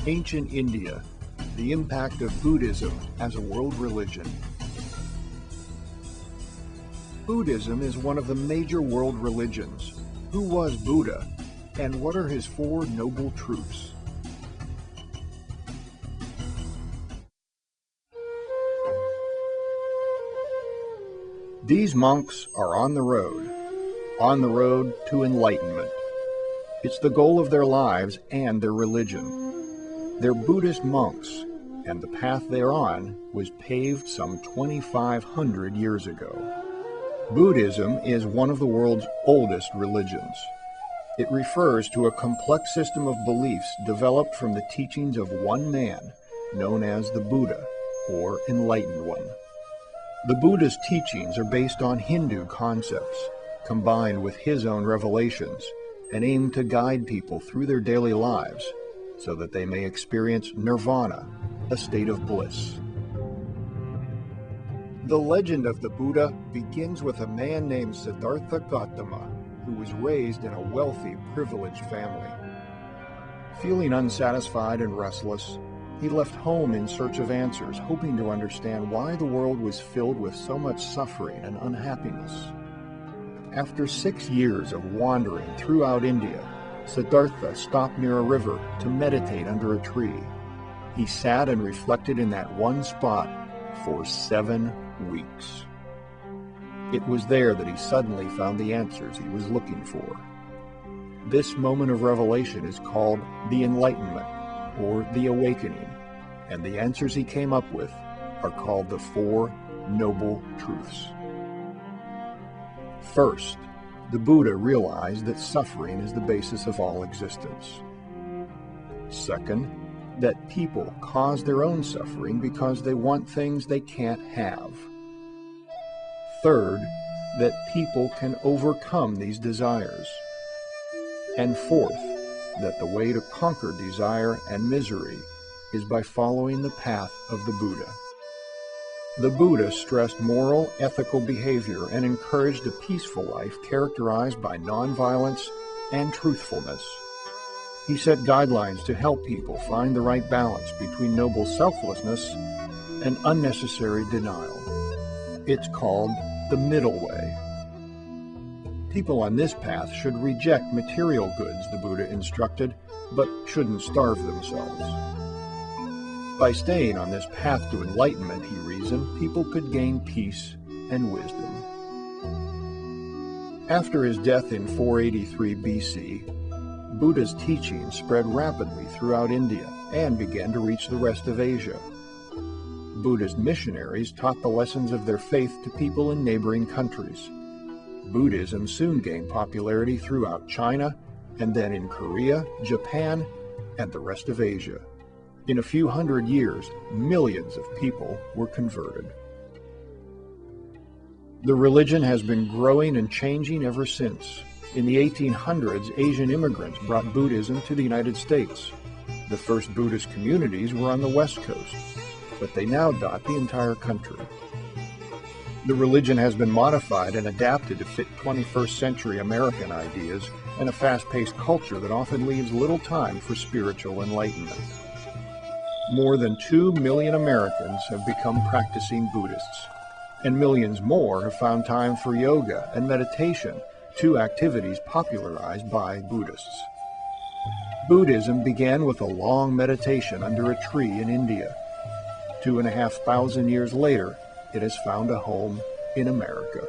Ancient India, the impact of Buddhism as a world religion. Buddhism is one of the major world religions. Who was Buddha, and what are his four noble truths? These monks are on the road to enlightenment. It's the goal of their lives and their religion. They're Buddhist monks, and the path they're on was paved some 2,500 years ago. Buddhism is one of the world's oldest religions. It refers to a complex system of beliefs developed from the teachings of one man, known as the Buddha, or Enlightened One. The Buddha's teachings are based on Hindu concepts, combined with his own revelations, and aim to guide people through their daily lives so that they may experience nirvana, a state of bliss. The legend of the Buddha begins with a man named Siddhartha Gautama, who was raised in a wealthy, privileged family. Feeling unsatisfied and restless, he left home in search of answers, hoping to understand why the world was filled with so much suffering and unhappiness. After 6 years of wandering throughout India, Siddhartha stopped near a river to meditate under a tree. He sat and reflected in that one spot for 7 weeks. It was there that he suddenly found the answers he was looking for. This moment of revelation is called the Enlightenment, or the Awakening, and the answers he came up with are called the Four Noble Truths. First, the Buddha realized that suffering is the basis of all existence. Second, that people cause their own suffering because they want things they can't have. Third, that people can overcome these desires. And fourth, that the way to conquer desire and misery is by following the path of the Buddha. The Buddha stressed moral, ethical behavior and encouraged a peaceful life characterized by nonviolence and truthfulness. He set guidelines to help people find the right balance between noble selflessness and unnecessary denial. It's called the middle way. People on this path should reject material goods, the Buddha instructed, but shouldn't starve themselves. By staying on this path to enlightenment, he reasoned, people could gain peace and wisdom. After his death in 483 BC, Buddha's teachings spread rapidly throughout India and began to reach the rest of Asia. Buddhist missionaries taught the lessons of their faith to people in neighboring countries. Buddhism soon gained popularity throughout China, and then in Korea, Japan, and the rest of Asia. In a few hundred years, millions of people were converted. The religion has been growing and changing ever since. In the 1800s, Asian immigrants brought Buddhism to the United States. The first Buddhist communities were on the West Coast, but they now dot the entire country. The religion has been modified and adapted to fit 21st century American ideas and a fast-paced culture that often leaves little time for spiritual enlightenment. More than 2 million Americans have become practicing Buddhists, and millions more have found time for yoga and meditation, two activities popularized by Buddhists. Buddhism began with a long meditation under a tree in India. 2,500 years later, it has found a home in America.